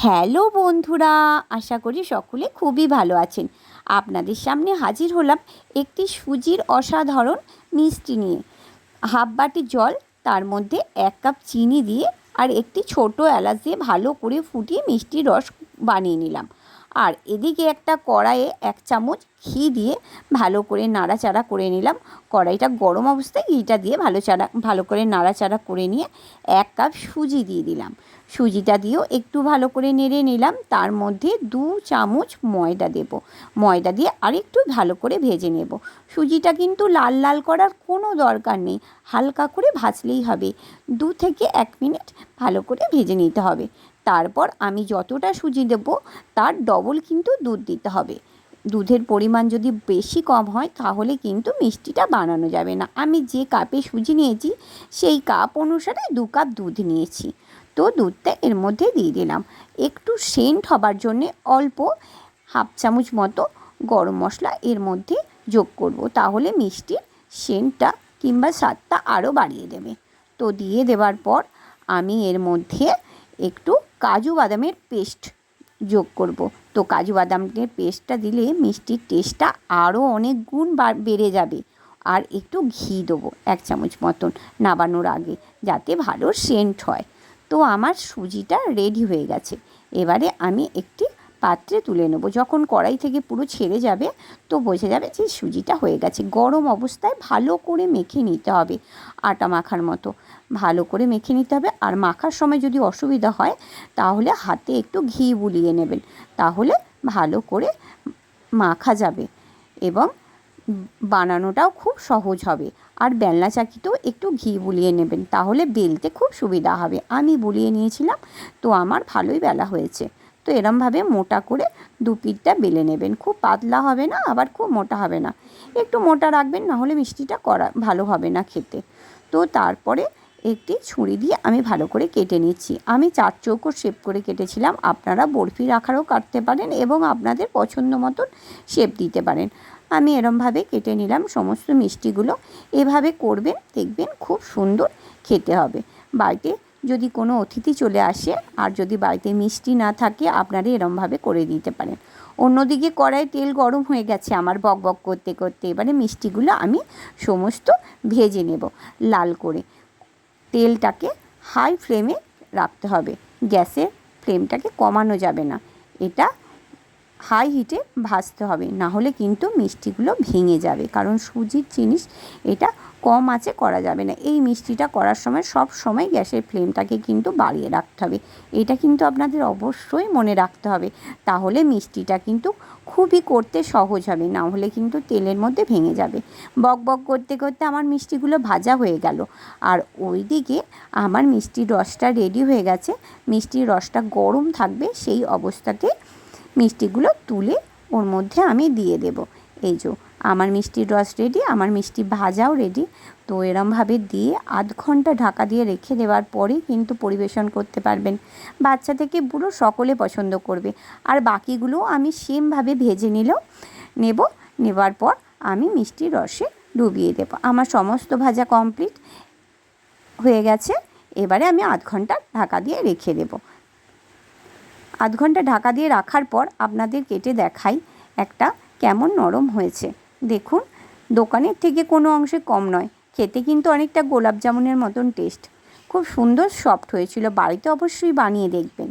Hello বন্ধুরা, আশা করি সকলে খুবই ভালো আছেন। আপনাদের সামনে হাজির হলাম একটি সুজির অসাধারণ মিষ্টি নিয়ে। হাফ বাটি জল, তার মধ্যে 1 কাপ চিনি দিয়ে আর একটি ছোট এলাচ দিয়ে ভালো করে ফুটিয়ে মিষ্টির রস বানিয়ে নিলাম। আর এদিকে একটা কড়াইয়ে 1 চামচ ঘি দিয়ে ভালো করে নাড়াচাড়া করে নিলাম। কড়াইটা গরম অবস্থায় ঘিটা দিয়ে ভালো করে নাড়াচাড়া করে নিয়ে 1 কাপ সুজি দিয়ে দিলাম। সুজিটা দিয়েও একটু ভালো করে নেড়ে নিলাম। তার মধ্যে 2 চামচ ময়দা দেব। ময়দা দিয়ে আরেকটু ভালো করে ভেজে নেব। সুজিটা কিন্তু লাল লাল করার কোনো দরকার নেই, হালকা করে ভাজলেই হবে। 2 থেকে 1 মিনিট ভালো করে ভেজে নিতে হবে। তারপর আমি যতটা সুজি দেব তার ডবল কিন্তু দুধ দিতে হবে। দুধের পরিমাণ যদি বেশি কম হয় তাহলে কিন্তু মিষ্টিটা বানানো যাবে না। আমি যে কাপে সুজি নিয়েছি সেই কাপ অনুসারে 2 কাপ দুধ নিয়েছি। তো দুধটা এর মধ্যে দিয়ে দিলাম। একটু সেন্ট হবার জন্যে অল্প হাফ চামচ মতো গরম মশলা এর মধ্যে যোগ করব, তাহলে মিষ্টির সেন্টটা কিংবা স্বাদটা আরও বাড়িয়ে দেবে। তো দিয়ে দেওয়ার পর আমি এর মধ্যে একটু কাজু বাদামের পেস্ট যোগ করব। তো কাজু বাদামের পেস্টটা দিলে মিষ্টির টেস্টটা আরও অনেক গুণ বেড়ে যাবে। আর একটু ঘি দেবো 1 চামচ মতন নাবানোর আগে, যাতে ভালো সেন্ট হয়। তো আমার সুজিটা রেডি হয়ে গেছে। এবারে আমি একটি পাত্রে তুলে নেব। যখন কড়াই থেকে পুরো ছেড়ে যাবে তো বোঝা যাবে যে সুজিটা হয়ে গেছে। গরম অবস্থায় ভালো করে মেখে নিতে হবে, আটা মাখার মতো ভালো করে মেখে নিতে হবে। আর মাখার সময় যদি অসুবিধা হয় তাহলে হাতে একটু ঘি বুলিয়ে নেবেন, তাহলে ভালো করে মাখা যাবে এবং বানানোটাও খুব সহজ হবে। আর বেলনা চাকিতেও একটু ঘি বুলিয়ে নেবেন, তাহলে বেলতে খুব সুবিধা হবে। আমি বুলিয়ে নিয়েছিলাম, তো আমার ভালোই বেলা হয়েছে। তো এরমভাবে মোটা করে 2 পিঠটা বেলে নেবেন। খুব পাতলা হবে না, আবার খুব মোটা হবে না, একটু মোটা রাখবেন, নাহলে মিষ্টিটা ভালো হবে না খেতে। তো তারপরে একটি ছুরি দিয়ে আমি ভালো করে কেটে নিচ্ছি। আমি 4 চৌকো শেপ করে কেটেছিলাম। আপনারা বরফির আকারেও কাটতে পারেন এবং আপনাদের পছন্দ মতন শেপ দিতে পারেন। আমি এরমভাবে কেটে নিলাম সমস্ত মিষ্টিগুলো। এভাবে করবেন, দেখবেন খুব সুন্দর খেতে হবে। বাড়িতে যদি কোনো অতিথি চলে আসে আর যদি বাড়িতে মিষ্টি না থাকে, আপনারা এরমভাবে করে দিতে পারেন। অন্যদিকে কড়াইয়ে তেল গরম হয়ে গেছে আমার বক বক করতে করতে। এবারে মিষ্টিগুলো আমি সমস্ত ভেজে নেব লাল করে। তেলটাকে হাই ফ্লেমে রাখতে হবে, গ্যাসের ফ্লেমটাকে কমানো যাবে না। এটা হাই হিটে ভাজতে হবে, না হলে কিন্তু মিষ্টিগুলো ভেঙে যাবে। কারণ সুজির জিনিস, এটা কম আঁচে করা যাবে না। এই মিষ্টিটা করার সময় সব সময় গ্যাসের ফ্লেমটাকে কিন্তু বাড়িয়ে রাখতে হবে। এটা কিন্তু আপনাদের অবশ্যই মনে রাখতে হবে, তাহলে মিষ্টিটা কিন্তু খুবই করতে সহজ হবে, না হলে কিন্তু তেলের মধ্যে ভেঙে যাবে। বক বক করতে করতে আমার মিষ্টিগুলো ভাজা হয়ে গেল। আর ওইদিকে আমার মিষ্টির রসটা রেডি হয়ে গেছে। মিষ্টির রসটা গরম থাকবে, সেই অবস্থাতে মিষ্টিগুলো তুলে ওর মধ্যে আমি দিয়ে দেব। এই যে আমার মিষ্টির রস রেডি, আমার মিষ্টি ভাজাও রেডি। তো এরমভাবে দিয়ে আধ ঘন্টা ঢাকা দিয়ে রেখে দেওয়ার পরেই কিন্তু পরিবেশন করতে পারবেন। বাচ্চা থেকে বুড়ো সকলে পছন্দ করবে। আর বাকিগুলোও আমি সেমভাবে ভেজে নেবার পর আমি মিষ্টির রসে ডুবিয়ে দেবো। আমার সমস্ত ভাজা কমপ্লিট হয়ে গেছে। এবারে আমি আধ ঘন্টা ঢাকা দিয়ে রেখে দেবো। আধ ঘন্টা ঢাকা দিয়ে রাখার পর আপনাদের কেটে দেখাই একটা কেমন নরম হয়েছে। দেখুন, দোকানের থেকে কোনো অংশে কম নয়। খেতে কিন্তু অনেকটা গোলাপ জামুনের মতন টেস্ট। খুব সুন্দর সফট হয়েছিল। বাড়িতে অবশ্যই বানিয়ে দেখবেন।